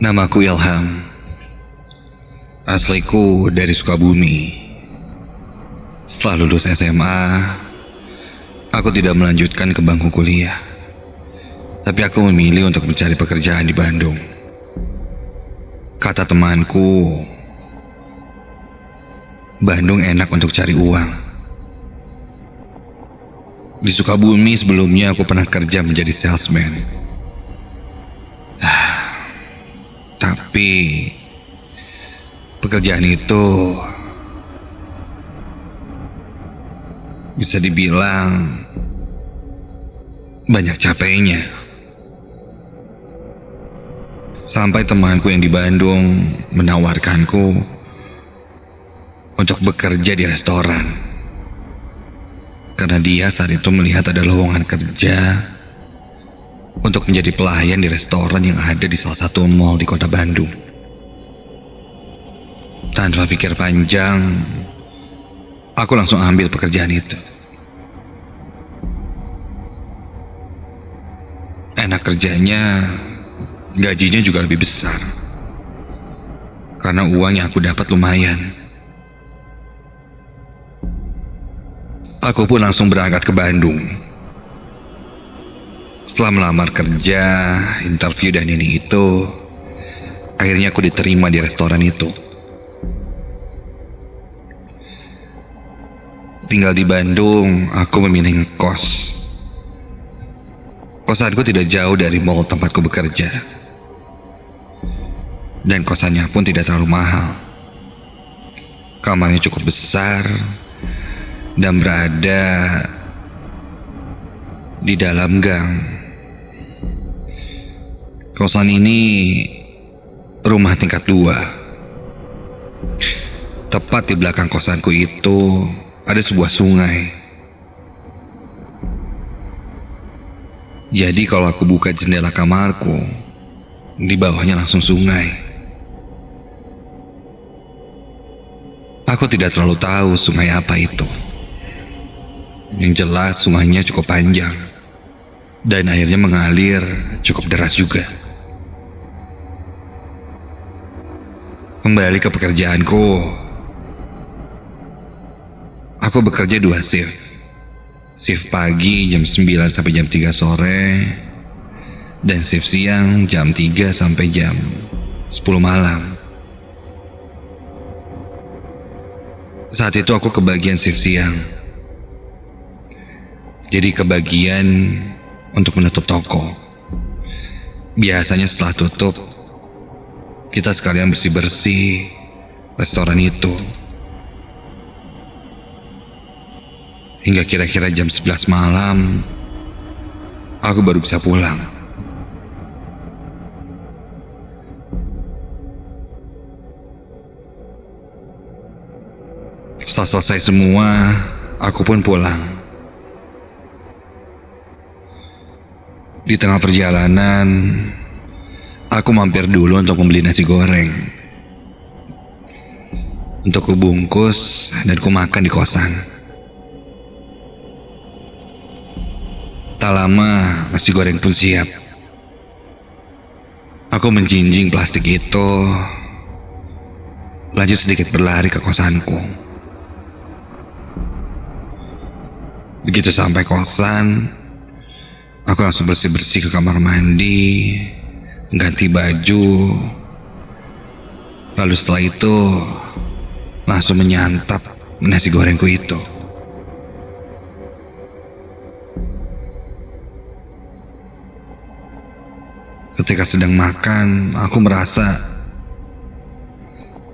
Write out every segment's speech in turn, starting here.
Namaku Ilham. Asliku dari Sukabumi. Setelah lulus SMA, aku tidak melanjutkan ke bangku kuliah. Tapi aku memilih untuk mencari pekerjaan di Bandung. Kata temanku, Bandung enak untuk cari uang. Di Sukabumi sebelumnya aku pernah kerja menjadi salesman. Tapi pekerjaan itu bisa dibilang banyak capeknya. Sampai temanku yang di Bandung menawarkanku untuk bekerja di restoran. Karena dia saat itu melihat ada lowongan kerja untuk menjadi pelayan di restoran yang ada di salah satu mall di kota Bandung. Tanpa pikir panjang, aku langsung ambil pekerjaan itu. Enak kerjanya, gajinya juga lebih besar. Karena uang yang aku dapat lumayan. Aku pun langsung berangkat ke Bandung. Setelah melamar kerja, interview dan ini itu, akhirnya aku diterima di restoran itu. Tinggal di Bandung, aku memilih ngekos. Kosanku tidak jauh dari mall tempatku bekerja. Dan kosannya pun tidak terlalu mahal. Kamarnya cukup besar dan berada di dalam gang. Kosan ini rumah tingkat 2. Tepat di belakang kosanku itu ada sebuah sungai. Jadi kalau aku buka jendela kamarku, di bawahnya langsung sungai. Aku tidak terlalu tahu sungai apa itu. Yang jelas sungainya cukup panjang dan airnya mengalir cukup deras juga. Kembali ke pekerjaanku. Aku bekerja 2 shift. Shift pagi jam 9 sampai jam 3 sore. Dan shift siang jam 3 sampai jam 10 malam. Saat itu aku kebagian shift siang. Jadi kebagian untuk menutup toko. Biasanya setelah tutup, kita sekalian bersih-bersih restoran itu. Hingga kira-kira jam 11 malam, aku baru bisa pulang. Setelah selesai semua, aku pun pulang. Di tengah perjalanan, aku mampir dulu untuk membeli nasi goreng. Untuk kubungkus dan kumakan di kosan. Tak lama, nasi goreng pun siap. Aku menjinjing plastik itu, lanjut sedikit berlari ke kosanku. Begitu sampai kosan, aku langsung bersih-bersih ke kamar mandi, ganti baju. Lalu setelah itu langsung menyantap nasi gorengku itu. Ketika sedang makan, aku merasa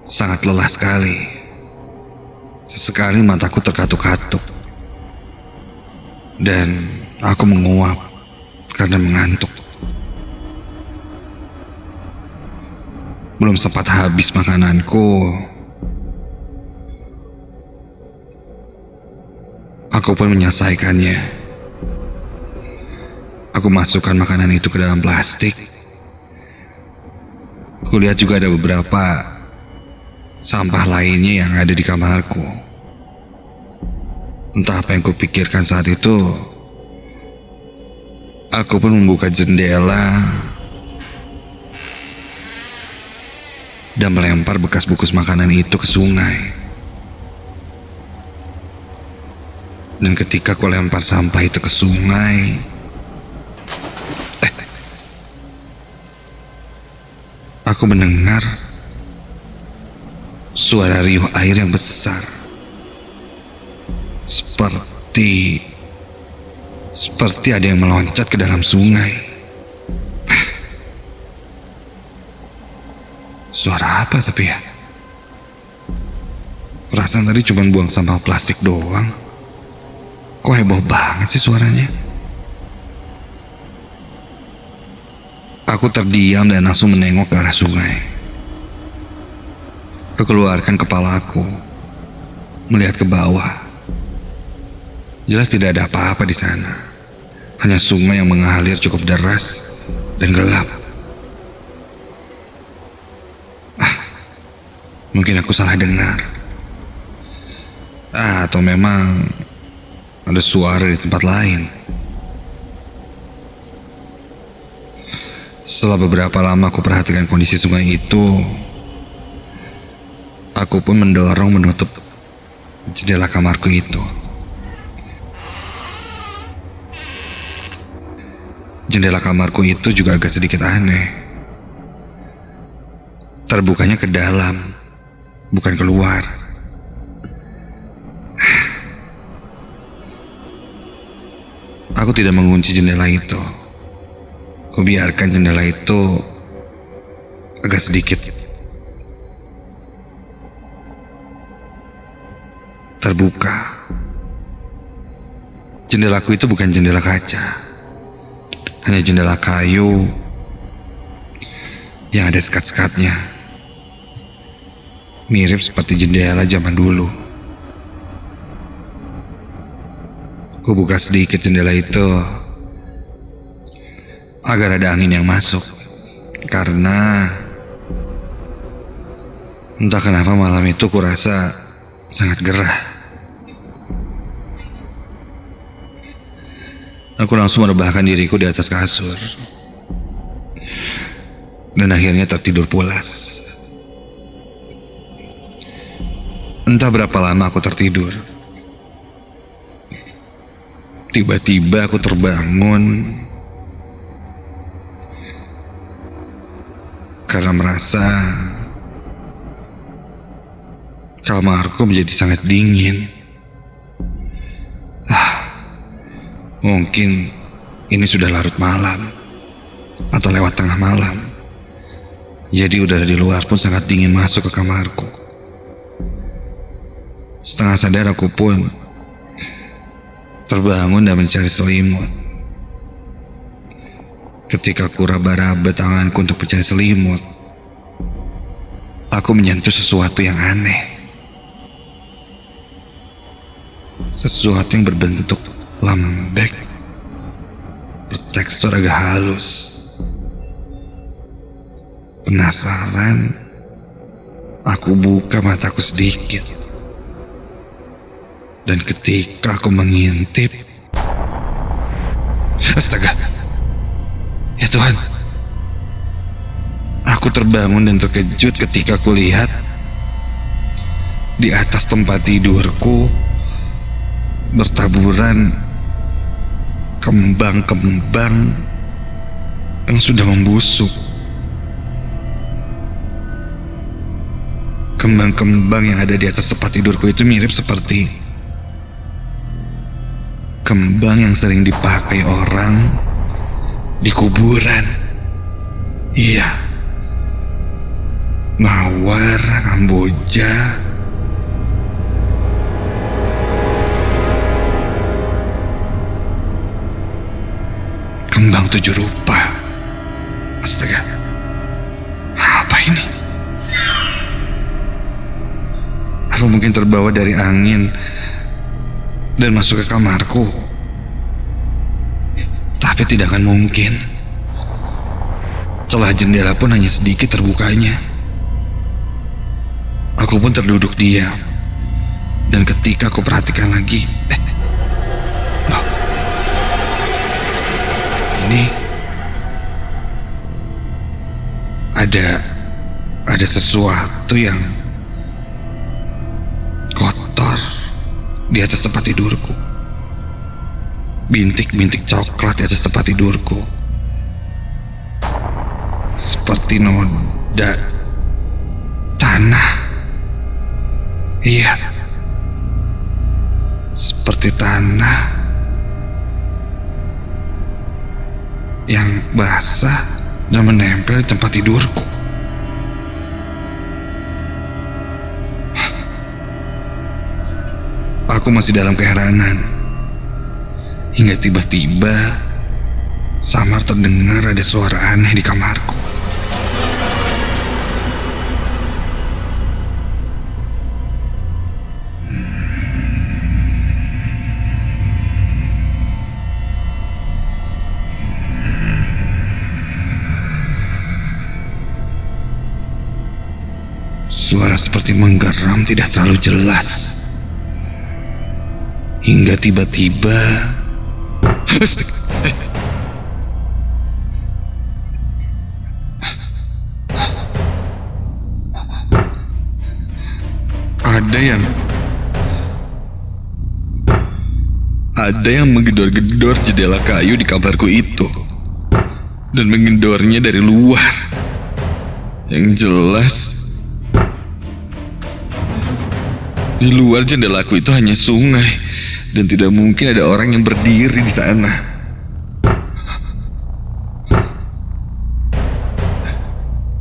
sangat lelah sekali. Sesekali mataku terkatuk-katuk. Dan aku menguap karena mengantuk. Belum sempat habis makananku, aku pun menyelesaikannya. Aku masukkan makanan itu ke dalam plastik. Kulihat juga ada beberapa sampah lainnya yang ada di kamarku. Entah apa yang kupikirkan saat itu, aku pun membuka jendela dan melempar bekas bungkus makanan itu ke sungai. Dan ketika aku lempar sampah itu ke sungai, aku mendengar suara riuh air yang besar, seperti ada yang meloncat ke dalam sungai. Suara apa tapi ya? Perasaan tadi cuma buang sampah plastik doang. Kok heboh banget sih suaranya? Aku terdiam dan langsung menengok ke arah sungai. Aku keluarkan kepalaku, melihat ke bawah. Jelas tidak ada apa-apa di sana. Hanya sungai yang mengalir cukup deras dan gelap. Mungkin aku salah dengar. Atau memang ada suara di tempat lain. Setelah beberapa lama aku perhatikan kondisi sungai itu, aku pun mendorong menutup jendela kamarku itu. Jendela kamarku itu juga agak sedikit aneh. Terbukanya ke dalam, bukan keluar. Aku tidak mengunci jendela itu. Kubiarkan jendela itu agak sedikit terbuka. Jendelaku itu bukan jendela kaca, hanya jendela kayu yang ada sekat-sekatnya, mirip seperti jendela zaman dulu. Ku buka sedikit jendela itu agar ada angin yang masuk, karena entah kenapa malam itu kurasa sangat gerah. Aku langsung merebahkan diriku di atas kasur dan akhirnya tertidur pulas. Entah berapa lama aku tertidur. Tiba-tiba aku terbangun karena merasa kamarku menjadi sangat dingin. Mungkin ini sudah larut malam atau lewat tengah malam. Jadi udara di luar pun sangat dingin masuk ke kamarku. Setengah sadar aku pun terbangun dan mencari selimut. Ketika aku raba-raba tanganku untuk mencari selimut, aku menyentuh sesuatu yang aneh. Sesuatu yang berbentuk lembek, bertekstur agak halus. Penasaran, aku buka mataku sedikit. Dan ketika aku mengintip, astaga, ya Tuhan, aku terbangun dan terkejut ketika aku lihat di atas tempat tidurku bertaburan kembang-kembang yang sudah membusuk. Kembang-kembang yang ada di atas tempat tidurku itu mirip seperti kembang yang sering dipakai orang di kuburan. Iya, mawar, kamboja, kembang 7 rupa. Astaga, apa ini? Apa mungkin terbawa dari angin dan masuk ke kamarku? Tapi tidak akan mungkin. Celah jendela pun hanya sedikit terbukanya. Aku pun terduduk diam. Dan ketika aku perhatikan lagi, loh, ini ada sesuatu yang kotor di atas tempat tidurku. Bintik-bintik coklat di atas tempat tidurku, seperti noda tanah. Iya, seperti tanah yang basah dan menempel di tempat tidurku. Aku masih dalam keheranan hingga tiba-tiba samar terdengar ada suara aneh di kamarku. Suara seperti menggeram tidak terlalu jelas. Hingga tiba-tiba ada yang menggedor-gedor jendela kayu di kamarku itu, dan menggedornya dari luar. Yang jelas, di luar jendelaku itu hanya sungai, dan tidak mungkin ada orang yang berdiri di sana.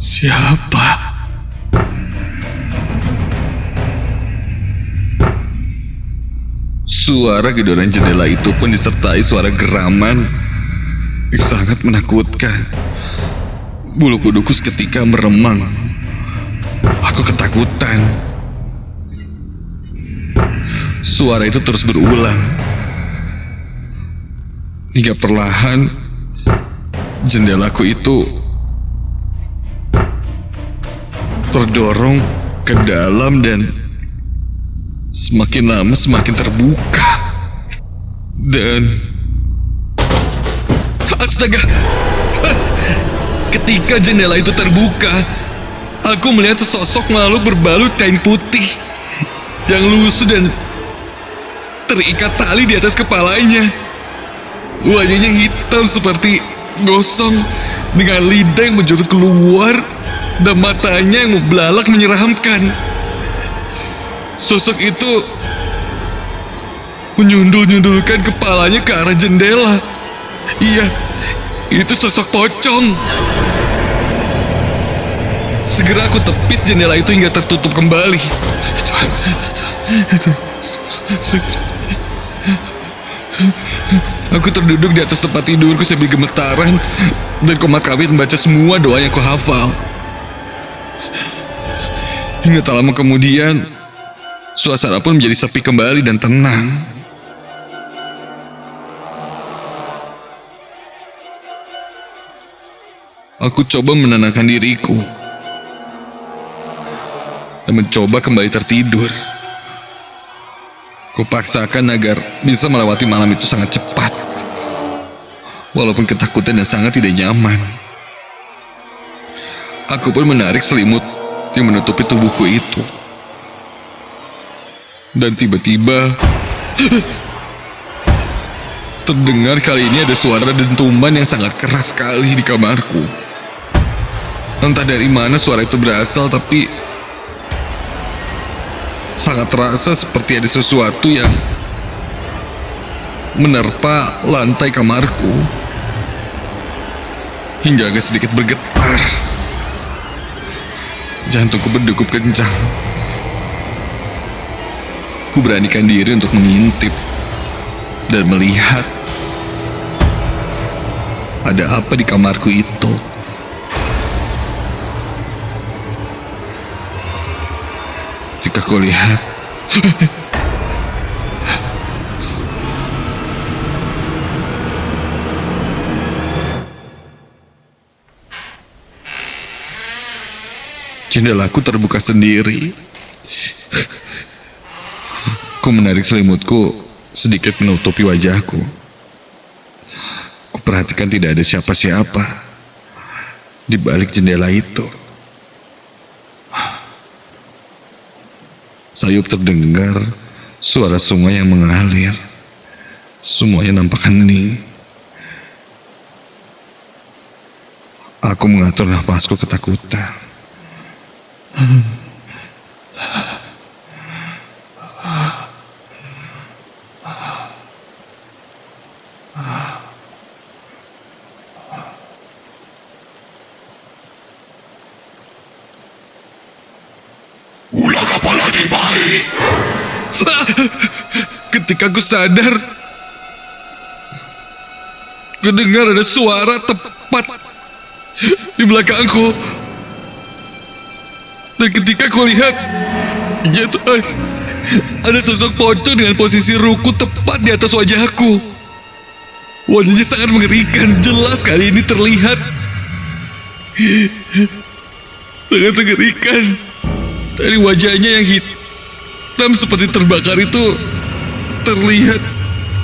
Siapa? Suara gedoran jendela itu pun disertai suara geraman yang sangat menakutkan. Bulu kuduku seketika meremang. Aku ketakutan. Suara itu terus berulang hingga perlahan jendelaku itu terdorong ke dalam dan semakin lama semakin terbuka. Dan astaga, ketika jendela itu terbuka, aku melihat sesosok makhluk berbalut kain putih yang lusuh dan terikat tali di atas kepalanya. Wajahnya hitam seperti gosong, dengan lidah yang menjurut keluar dan matanya yang membelalak menyeramkan. Sosok itu menyundul-nyundulkan kepalanya ke arah jendela. Iya, itu sosok pocong. Segera aku tepis jendela itu hingga tertutup kembali. Aku terduduk di atas tempat tidurku sambil gemetaran dan komat kamit membaca semua doa yang kuhafal. Hingga tak lama kemudian, suasana pun menjadi sepi kembali dan tenang. Aku coba menenangkan diriku dan mencoba kembali tertidur. Kupaksakan agar bisa melewati malam itu sangat cepat, walaupun ketakutan dan sangat tidak nyaman. Aku pun menarik selimut yang menutupi tubuhku itu. Dan tiba-tiba terdengar kali ini ada suara dentuman yang sangat keras sekali di kamarku. Entah dari mana suara itu berasal, tapi sangat terasa seperti ada sesuatu yang menerpa lantai kamarku hingga agak sedikit bergetar. Jantungku berdegup kencang. Ku beranikan diri untuk mengintip dan melihat ada apa di kamarku itu. Ketika ku lihat, jendelaku terbuka sendiri. Ku menarik selimutku sedikit menutupi wajahku. Kuperhatikan tidak ada siapa-siapa di balik jendela itu. sayup terdengar suara sungai yang mengalir. Semuanya nampak hening. Aku mengatur nafasku ketakutan. Ulah apa lagi, Mai? Ketika aku sadar, kudengar ada suara tepat di belakangku. Dan ketika aku lihat, ada sosok pocong dengan posisi ruku tepat di atas wajahku. Wajahnya sangat mengerikan, jelas kali ini terlihat. Sangat mengerikan. Dari wajahnya yang hitam seperti terbakar itu terlihat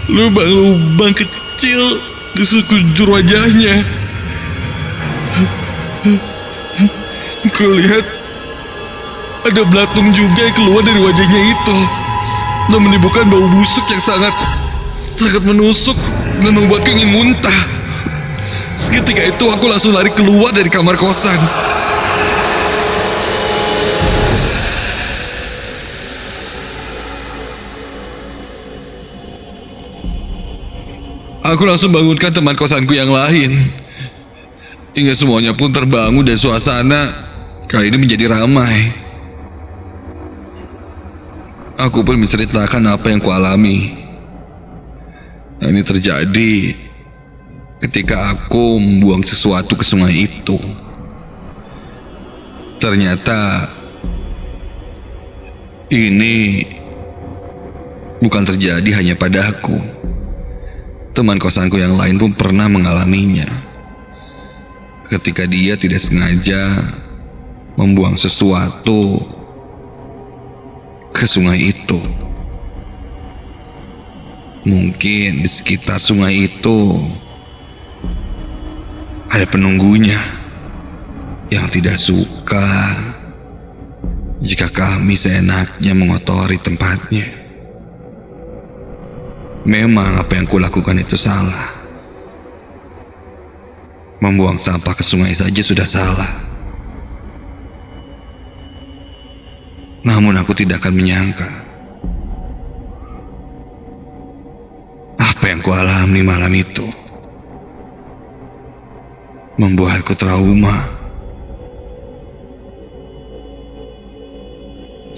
lubang-lubang kecil di sekujur wajahnya. Kulihat ada belatung juga yang keluar dari wajahnya itu dan menimbulkan bau busuk yang sangat menusuk dan membuatku ingin muntah. Seketika itu aku langsung lari keluar dari kamar kosan. Aku langsung bangunkan teman kosanku yang lain. Hingga semuanya pun terbangun dan suasana kali ini menjadi ramai. Aku pun menceritakan apa yang kualami. Ini terjadi ketika aku membuang sesuatu ke sungai itu. Ternyata ini bukan terjadi hanya padaku. Teman kosanku yang lain pun pernah mengalaminya. Ketika dia tidak sengaja membuang sesuatu ke sungai itu. Mungkin di sekitar sungai itu ada penunggunya yang tidak suka jika kami seenaknya mengotori tempatnya. Memang apa yang kulakukan itu salah. Membuang sampah ke sungai saja sudah salah. Namun aku tidak akan menyangka apa yang kualami malam itu membuatku trauma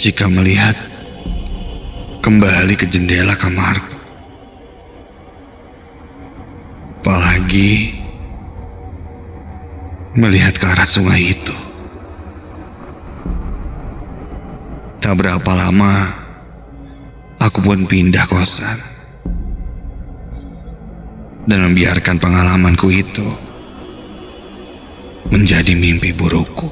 jika melihat kembali ke jendela kamarku. Apalagi melihat ke arah sungai itu. Tak berapa lama aku pun pindah kosan dan membiarkan pengalamanku itu menjadi mimpi burukku.